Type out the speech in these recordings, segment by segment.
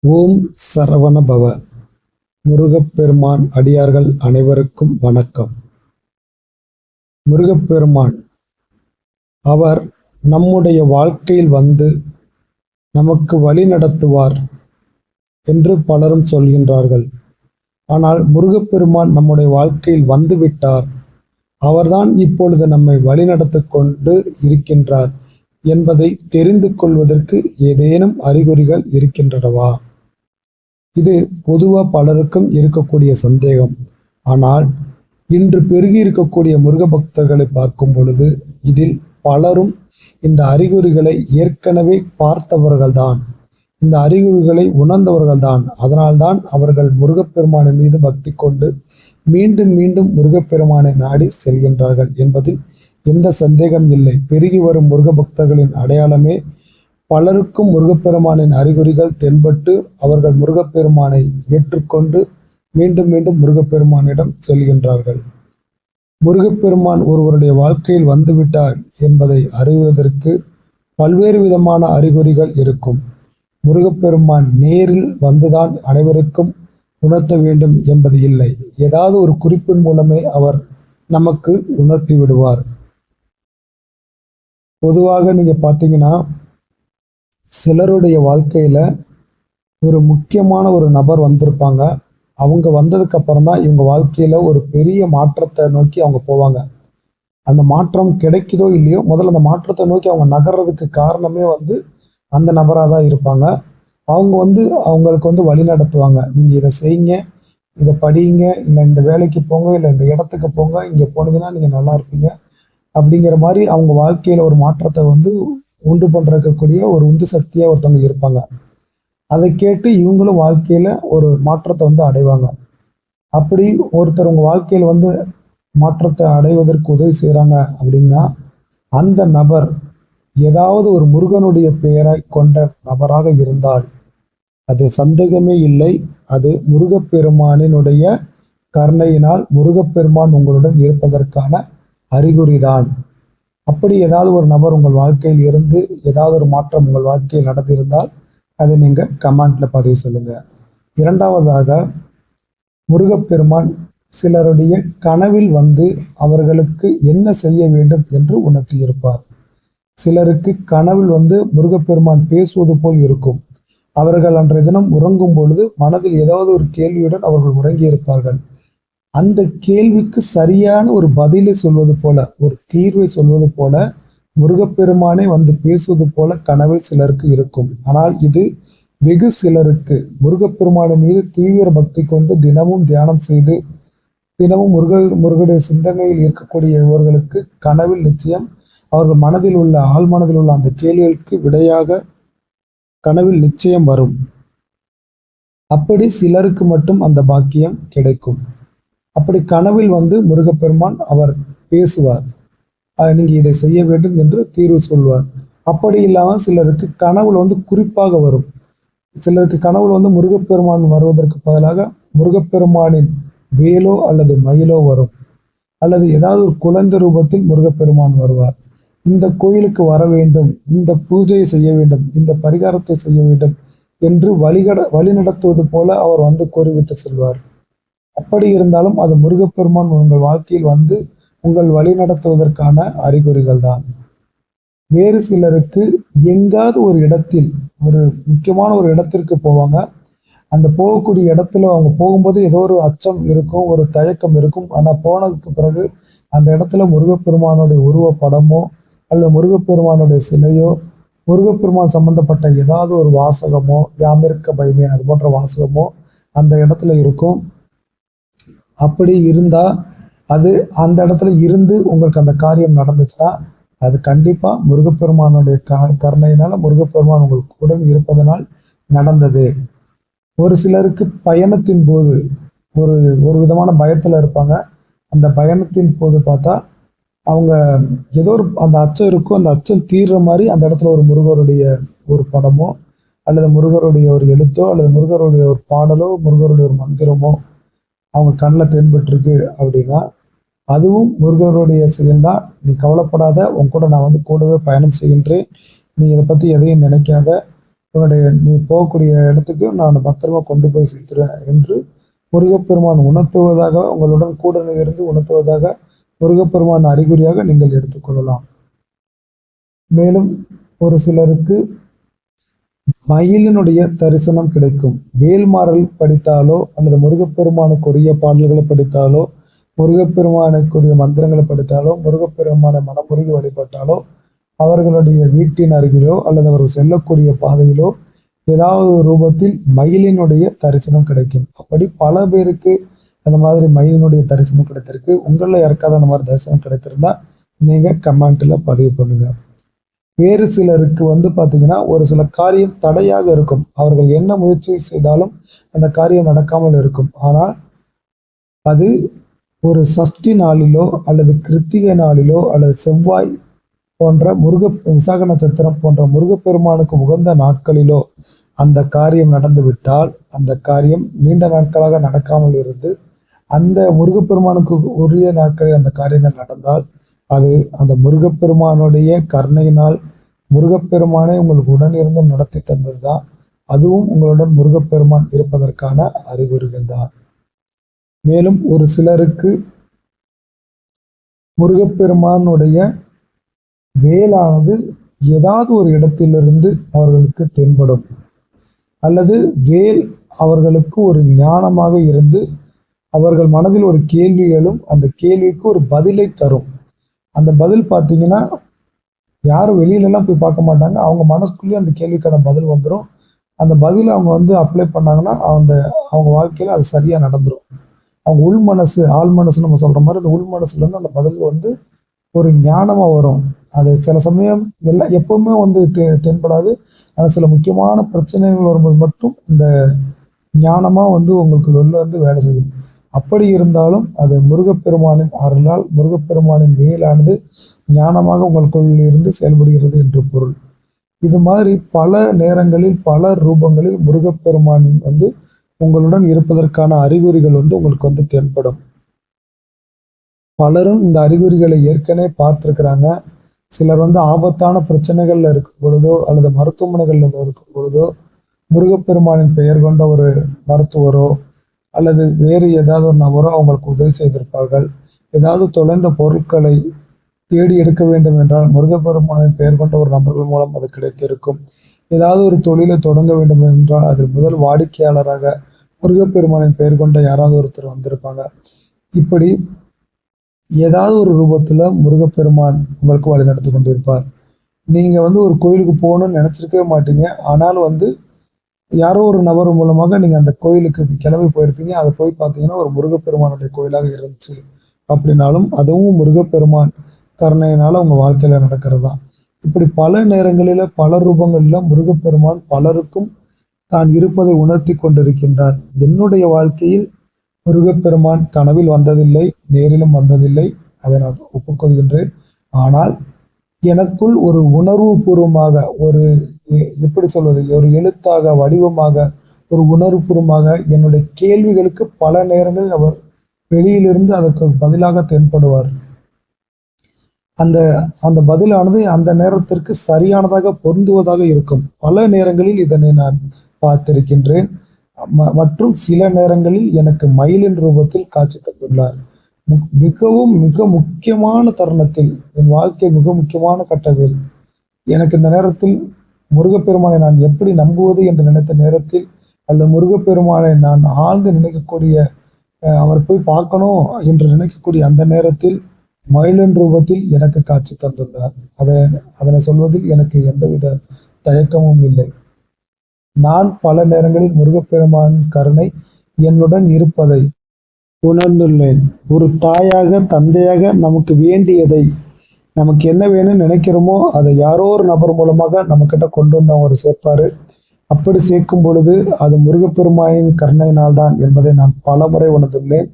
ஓம் சரவண பவ. முருகப்பெருமான் அடியார்கள் அனைவருக்கும் வணக்கம். முருகப்பெருமான் அவர் நம்முடைய வாழ்க்கையில் வந்து நமக்கு வழி நடத்துவார் என்று பலரும் சொல்கின்றார்கள். ஆனால் முருகப்பெருமான் நம்முடைய வாழ்க்கையில் வந்துவிட்டார். அவர்தான் இப்பொழுது நம்மை வழிநடத்தி கொண்டு இருக்கின்றார் என்பதை தெரிந்து கொள்வதற்கு ஏதேனும் அறிகுறிகள் இருக்கின்றனவா? இது பொதுவாக பலருக்கும் இருக்கக்கூடிய சந்தேகம். ஆனால் இன்று பெருகி இருக்கக்கூடிய முருக பக்தர்களை பார்க்கும் பொழுது இதில் பலரும் இந்த அறிகுறிகளை ஏற்கனவே பார்த்தவர்கள்தான், இந்த அறிகுறிகளை உணர்ந்தவர்கள்தான். அதனால்தான் அவர்கள் முருகப்பெருமானின் மீது பக்தி கொண்டு மீண்டும் மீண்டும் முருகப்பெருமானை நாடி செல்கின்றார்கள் என்பதில் எந்த சந்தேகம் இல்லை. பெருகி வரும் முருக பக்தர்களின் அடையாளமே பலருக்கும் முருகப்பெருமானின் அறிகுறிகள் தென்பட்டு அவர்கள் முருகப்பெருமானை ஏற்றுக்கொண்டு மீண்டும் மீண்டும் முருகப்பெருமானிடம் செல்கின்றார்கள். முருகப்பெருமான் ஒருவருடைய வாழ்க்கையில் வந்துவிட்டார் என்பதை அறிவதற்கு பல்வேறு விதமான அறிகுறிகள் இருக்கும். முருகப்பெருமான் நேரில் வந்துதான் அனைவருக்கும் உணர்த்த வேண்டும் என்பது இல்லை. ஏதாவது ஒரு குறிப்பின் மூலமே அவர் நமக்கு உணர்த்தி விடுவார். பொதுவாக நீங்க பார்த்தீங்கன்னா, சிலருடைய வாழ்க்கையில ஒரு முக்கியமான ஒரு நபர் வந்திருப்பாங்க. அவங்க வந்ததுக்கு அப்புறம் தான் இவங்க வாழ்க்கையில ஒரு பெரிய மாற்றத்தை நோக்கி அவங்க போவாங்க. அந்த மாற்றம் கிடைக்குதோ இல்லையோ, முதல்ல அந்த மாற்றத்தை நோக்கி அவங்க நகர்றதுக்கு காரணமே அந்த நபராக தான் இருப்பாங்க. அவங்க அவங்களுக்கு வழி நடத்துவாங்க. நீங்க இதை செய்யுங்க, இதை படியுங்க, இல்லை இந்த வேலைக்கு போங்க, இல்லை இந்த இடத்துக்கு போங்க, இங்கே போனீங்கன்னா நீங்க நல்லா இருப்பீங்க அப்படிங்கிற மாதிரி அவங்க வாழ்க்கையில ஒரு மாற்றத்தை உண்டு பண்றக்கூடிய ஒரு உந்து சக்தியா ஒருத்தவங்க இருப்பாங்க. அதை கேட்டு இவங்களும் வாழ்க்கையில ஒரு மாற்றத்தை அடைவாங்க. அப்படி ஒருத்தர் உங்க வாழ்க்கையில மாற்றத்தை அடைவதற்கு உதவி செய்யறாங்க அப்படின்னா, அந்த நபர் ஏதாவது ஒரு முருகனுடைய பெயரை கொண்ட நபராக இருந்தால் அது சந்தேகமே இல்லை, அது முருகப்பெருமானினுடைய கருணையினால் முருகப்பெருமான் உங்களுடன் இருப்பதற்கான அறிகுறிதான். அப்படி ஏதாவது ஒரு நபர் உங்கள் வாழ்க்கையில் இருந்து ஏதாவது ஒரு மாற்றம் உங்கள் வாழ்க்கையில் நடந்திருந்தால் அதை நீங்க கமெண்ட்ல பதிவு சொல்லுங்க. இரண்டாவதாக, முருகப்பெருமான் சிலருடைய கனவில் அவர்களுக்கு என்ன செய்ய வேண்டும் என்று உணர்த்தி இருப்பார். சிலருக்கு கனவில் முருகப்பெருமான் பேசுவது போல் இருக்கும். அவர்கள் அன்றைய தினம் உறங்கும் பொழுது மனதில் ஏதாவது ஒரு கேள்வியுடன் அவர்கள் உறங்கி இருப்பார்கள். அந்த கேள்விக்கு சரியான ஒரு பதிலை சொல்வது போல, ஒரு தீர்வை சொல்வது போல முருகப்பெருமானே பேசுவது போல கனவில் சிலருக்கு இருக்கும். ஆனால் இது வெகு சிலருக்கு முருகப்பெருமானின் மீது தீவிர பக்தி கொண்டு தினமும் தியானம் செய்து தினமும் முருகனுடைய சிந்தனையில் இருக்கக்கூடிய இவர்களுக்கு கனவில் நிச்சயம் அவர்கள் மனதில் உள்ள ஆழ்மனதில் உள்ள அந்த கேள்விகளுக்கு விடையாக கனவில் நிச்சயம் வரும். அப்படி சிலருக்கு மட்டும் அந்த பாக்கியம் கிடைக்கும். அப்படி கனவில் முருகப்பெருமான் அவர் பேசுவார். நீங்க இதை செய்ய வேண்டும் என்று தீர்வு சொல்வார். அப்படி இல்லாமல் சிலருக்கு கனவுல குறிப்பாக வரும். சிலருக்கு கனவுல முருகப்பெருமான் வருவதற்கு பதிலாக முருகப்பெருமானின் வேலோ அல்லது மயிலோ வரும். அல்லது ஏதாவது ஒரு குழந்தை ரூபத்தில் முருகப்பெருமான் வருவார். இந்த கோயிலுக்கு வர வேண்டும், இந்த பூஜையை செய்ய வேண்டும், இந்த பரிகாரத்தை செய்ய வேண்டும் என்று வழி நடத்துவது போல அவர் கூறிவிட்டு செல்வார். அப்படி இருந்தாலும் அது முருகப்பெருமான் உங்கள் வாழ்க்கையில் உங்கள் வழி நடத்துவதற்கான அறிகுறிகள் தான். வேறு சிலருக்கு எங்காவது ஒரு இடத்தில் ஒரு முக்கியமான ஒரு இடத்திற்கு போவாங்க. அந்த போகக்கூடிய இடத்துல அவங்க போகும்போது ஏதோ ஒரு அச்சம் இருக்கும், ஒரு தயக்கம் இருக்கும். ஆனால் போனதுக்கு பிறகு அந்த இடத்துல முருகப்பெருமானுடைய உருவ படமோ அல்லது முருகப்பெருமானுடைய சிலையோ, முருகப்பெருமான் சம்பந்தப்பட்ட ஏதாவது ஒரு வாசகமோ, யாமிருக்க பயமே அது போன்ற வாசகமோ அந்த இடத்துல இருக்கும். அப்படி இருந்தா அது அந்த இடத்துல இருந்து உங்களுக்கு அந்த காரியம் நடந்துச்சுன்னா அது கண்டிப்பா முருகப்பெருமானுடைய கருணையினால முருகப்பெருமான் உங்களுக்கு உடன் இருப்பதனால் நடந்தது. ஒரு சிலருக்கு பயணத்தின் போது ஒரு ஒரு விதமான பயத்துல இருப்பாங்க. அந்த பயணத்தின் போது பார்த்தா அவங்க ஏதோ ஒரு அந்த அச்சம் இருக்கும். அந்த அச்சம் தீர்ற மாதிரி அந்த இடத்துல ஒரு முருகருடைய ஒரு படமோ அல்லது முருகருடைய ஒரு எழுத்தோ அல்லது முருகருடைய ஒரு பாடலோ முருகருடைய ஒரு மந்திரமோ அவங்க கண்ணில் தென்பட்டுருக்கு அப்படின்னா அதுவும் முருகருடைய செயல்தான். நீ கவலைப்படாத, உன் கூட நான் கூடவே பயணம் செய்கின்றேன், நீ இதை பற்றி எதையும் நினைக்காத, நீ போகக்கூடிய இடத்துக்கு நான் பத்திரமா கொண்டு போய் சேர்த்துறேன் என்று முருகப்பெருமான் உணர்த்துவதாக, உங்களுடன் கூட இருந்து உணர்த்துவதாக முருகப்பெருமான் அறிகுறியாக நீங்கள் எடுத்துக்கொள்ளலாம். மேலும் ஒரு சிலருக்கு மயிலினுடைய தரிசனம் கிடைக்கும். வேல்மாறல் படித்தாலோ அல்லது முருகப்பெருமானுக்குரிய பாடல்களை படித்தாலோ, முருகப்பெருமானுக்குரிய மந்திரங்களை படித்தாலோ, முருகப்பெருமானை மனமுருகி வழிபட்டாலோ, அவர்களுடைய வீட்டின் அருகிலோ அல்லது அவர்கள் செல்லக்கூடிய பாதையிலோ ஏதாவது ரூபத்தில் மயிலினுடைய தரிசனம் கிடைக்கும். அப்படி பல பேருக்கு அந்த மாதிரி மயிலினுடைய தரிசனம் கிடைத்திருக்கு. உங்களில் யாருக்காவது அந்த மாதிரி தரிசனம் கிடைத்திருந்தா நீங்க கமெண்ட்ல பதிவு பண்ணுங்க. வேறு சிலருக்கு பார்த்தீங்கன்னா ஒரு சில காரியம் தடையாக இருக்கும். அவர்கள் என்ன முயற்சி செய்தாலும் அந்த காரியம் நடக்காமல் இருக்கும். ஆனால் அது ஒரு சஷ்டி நாளிலோ அல்லது கிருத்திகை நாளிலோ அல்லது செவ்வாய் போன்ற விசாக நட்சத்திரம் போன்ற முருகப்பெருமானுக்கு உகந்த நாட்களிலோ அந்த காரியம் நடந்துவிட்டால், அந்த காரியம் நீண்ட நாட்களாக நடக்காமல் இருந்து அந்த முருகப்பெருமானுக்கு உரிய நாட்களில் அந்த காரியங்கள் நடந்தால், அது அந்த முருகப்பெருமானுடைய கருணையினால் முருகப்பெருமானை உங்களுக்கு உடன் இருந்து நடத்தி தந்ததுதான். அதுவும் உங்களுடன் முருகப்பெருமான் இருப்பதற்கான அறிகுறிகள் தான். மேலும் ஒரு சிலருக்கு முருகப்பெருமானுடைய வேலானது ஏதாவது ஒரு இடத்திலிருந்து அவர்களுக்கு தென்படும், அல்லது வேல் அவர்களுக்கு ஒரு ஞானமாக இருந்து அவர்கள் மனதில் ஒரு கேள்வி எழும், அந்த கேள்விக்கு ஒரு பதிலை தரும். அந்த பதில் பார்த்தீங்கன்னா யாரும் வெளியிலலாம் போய் பார்க்க மாட்டாங்க. அவங்க மனசுக்குள்ளேயே அந்த கேள்விக்கான பதில் வந்துடும். அந்த பதிலை அவங்க அப்ளை பண்ணாங்கன்னா அவங்க வாழ்க்கையில் அது சரியாக நடந்துடும். அவங்க உள் மனசு, ஆள் மனசு நம்ம சொல்கிற மாதிரி அந்த உள் மனசுலேருந்து அந்த பதில் ஒரு ஞானமாக வரும். அது சில சமயம் எப்பவுமே தென்படாது. ஆனால் சில முக்கியமான பிரச்சனைகள் வரும்போது மட்டும் அந்த ஞானமாக உங்களுக்கு வெளில வேலை செய்யும். அப்படி இருந்தாலும் அது முருகப்பெருமானின் அருளால் முருகப்பெருமானின் வேலானது ஞானமாக உங்களுக்குள் இருந்து செயல்படுகிறது என்று பொருள். இது மாதிரி பல நேரங்களில் பல ரூபங்களில் முருகப்பெருமானின் உங்களுடன் இருப்பதற்கான அறிகுறிகள் உங்களுக்கு தென்படும். பலரும் இந்த அறிகுறிகளை ஏற்கனவே பார்த்துருக்கிறாங்க. சிலர் ஆபத்தான பிரச்சனைகள்ல இருக்கும் பொழுதோ அல்லது மருத்துவமனைகள்ல இருக்கும் பொழுதோ முருகப்பெருமானின் பெயர் கொண்ட ஒரு மருத்துவரோ அல்லது வேறு ஏதாவது ஒரு நபரோ அவங்களுக்கு உதவி செய்திருப்பார்கள். ஏதாவது தொலைந்த பொருட்களை தேடி எடுக்க வேண்டும் என்றால் முருகப்பெருமானின் பெயர் கொண்ட ஒரு நபர்கள் மூலம் அது கிடைத்திருக்கும். ஏதாவது ஒரு தொழிலை தொடங்க வேண்டும் என்றால் அதில் முதல் வாடிக்கையாளராக முருகப்பெருமானின் பெயர் கொண்ட யாராவது ஒருத்தர் வந்திருப்பாங்க. இப்படி ஏதாவது ஒரு ரூபத்துல முருகப்பெருமான் உங்களுக்கு வழி நடத்தி கொண்டிருப்பார். நீங்க ஒரு கோயிலுக்கு போகணும்னு நினைச்சிருக்கவே மாட்டீங்க. ஆனால் யாரோ ஒரு நபர் மூலமாக நீங்க அந்த கோயிலுக்கு கிளம்பி போயிருப்பீங்க. அதை போய் பார்த்தீங்கன்னா ஒரு முருகப்பெருமானுடைய கோயிலாக இருந்துச்சு அப்படின்னாலும் அதுவும் முருகப்பெருமான் கருணையினால உங்க வாழ்க்கையில நடக்கிறது தான். இப்படி பல நேரங்களில பல ரூபங்களில முருகப்பெருமான் பலருக்கும் தான் இருப்பதை உணர்த்தி கொண்டிருக்கின்றார். என்னுடைய வாழ்க்கையில் முருகப்பெருமான் கனவில் வந்ததில்லை, நேரிலும் வந்ததில்லை, அதை நான் ஒப்புக்கொள்கின்றேன். ஆனால் எனக்குள் ஒரு உணர்வு பூர்வமாக எப்படி சொல்வது, ஒரு எழுத்தாக வடிவமாக ஒரு உணர்வு பூர்வமாக என்னுடைய கேள்விகளுக்கு பல நேரங்களில் அவர் வெளியிலிருந்து அதற்கு பதிலாக தென்படுவார். அந்த பதிலானது அந்த நேரத்திற்கு சரியானதாக பொருந்துவதாக இருக்கும். பல நேரங்களில் இதனை நான் பார்த்திருக்கின்றேன். மற்றும் சில நேரங்களில் எனக்கு மயிலின் ரூபத்தில் காட்சி தந்துள்ளார். மிக முக்கியமான தருணத்தில், என் வாழ்க்கை மிக முக்கியமான கட்டத்தில் எனக்கு இந்த நேரத்தில் முருகப்பெருமானை நான் எப்படி நம்புவது என்று நினைத்த நேரத்தில், அல்லது முருகப்பெருமானை நான் ஆழ்ந்து நினைக்கக்கூடிய, அவர் போய் பார்க்கணும் என்று நினைக்கக்கூடிய அந்த நேரத்தில் மயிலின் ரூபத்தில் எனக்கு காட்சி தந்துள்ளார். அதனை சொல்வதில் எனக்கு எந்தவித தயக்கமும் இல்லை. நான் பல நேரங்களில் முருகப்பெருமான் கருணை என்னுடன் இருப்பதை உணர்ந்துள்ளேன். ஒரு தாயாக தந்தையாக நமக்கு வேண்டியதை, நமக்கு என்ன வேணும்னு நினைக்கிறோமோ அதை யாரோ ஒரு நபர் மூலமாக நம்ம கிட்ட கொண்டு வந்து அவர் சேர்ப்பாரு. அப்படி சேர்க்கும் பொழுது அது முருகப்பெருமானின் கருணையினால் தான் என்பதை நான் பல முறை உணர்ந்துள்ளேன்.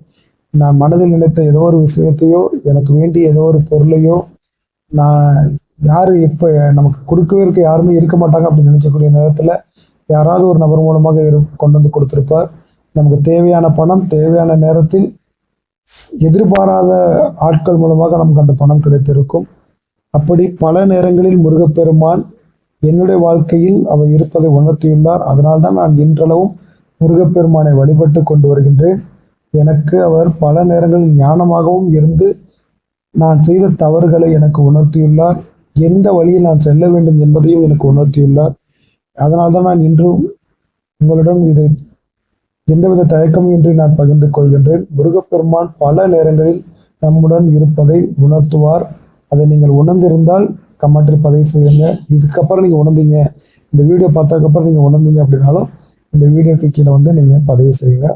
நான் மனதில் நினைத்த ஏதோ ஒரு விஷயத்தையோ, எனக்கு வேண்டிய ஏதோ ஒரு பொருளையோ, நான் யாரு இப்ப நமக்கு கொடுக்கவே யாருமே இருக்க மாட்டாங்க அப்படின்னு நினைக்கக்கூடிய நேரத்துல யாராவது ஒரு நபர் மூலமாக கொண்டு வந்து கொடுத்திருப்பார். நமக்கு தேவையான பணம் தேவையான நேரத்தில் எதிர்பாராத ஆட்கள் மூலமாக நமக்கு அந்த பணம் கிடைத்திருக்கும். அப்படி பல நேரங்களில் முருகப்பெருமான் என்னுடைய வாழ்க்கையில் அவர் இருப்பதை உணர்த்தியுள்ளார். அதனால்தான் நான் இன்றளவும் முருகப்பெருமானை வழிபட்டு கொண்டு வருகின்றேன். எனக்கு அவர் பல நேரங்களில் ஞானமாகவும் இருந்து நான் செய்த தவறுகளை எனக்கு உணர்த்தியுள்ளார். எந்த வழியில் நான் செல்ல வேண்டும் என்பதையும் எனக்கு உணர்த்தியுள்ளார். அதனால்தான் நான் இன்றும் உங்களிடம் இது எந்தவித தயக்கமும் இன்றி நான் பகிர்ந்து கொள்கின்றேன். முருகப்பெருமான் பல நேரங்களில் நம்முடன் இருப்பதை உணர்த்துவார். அதை நீங்கள் உணர்ந்திருந்தால் கமெண்டில் பதிவு செய்யுங்க. இதுக்கப்புறம் நீங்கள் உணர்ந்தீங்க, இந்த வீடியோ பார்த்ததுக்கப்புறம் நீங்கள் உணர்ந்தீங்க அப்படின்னாலும் இந்த வீடியோக்கு கீழே வந்து நீங்கள் பதிவு செய்யுங்க.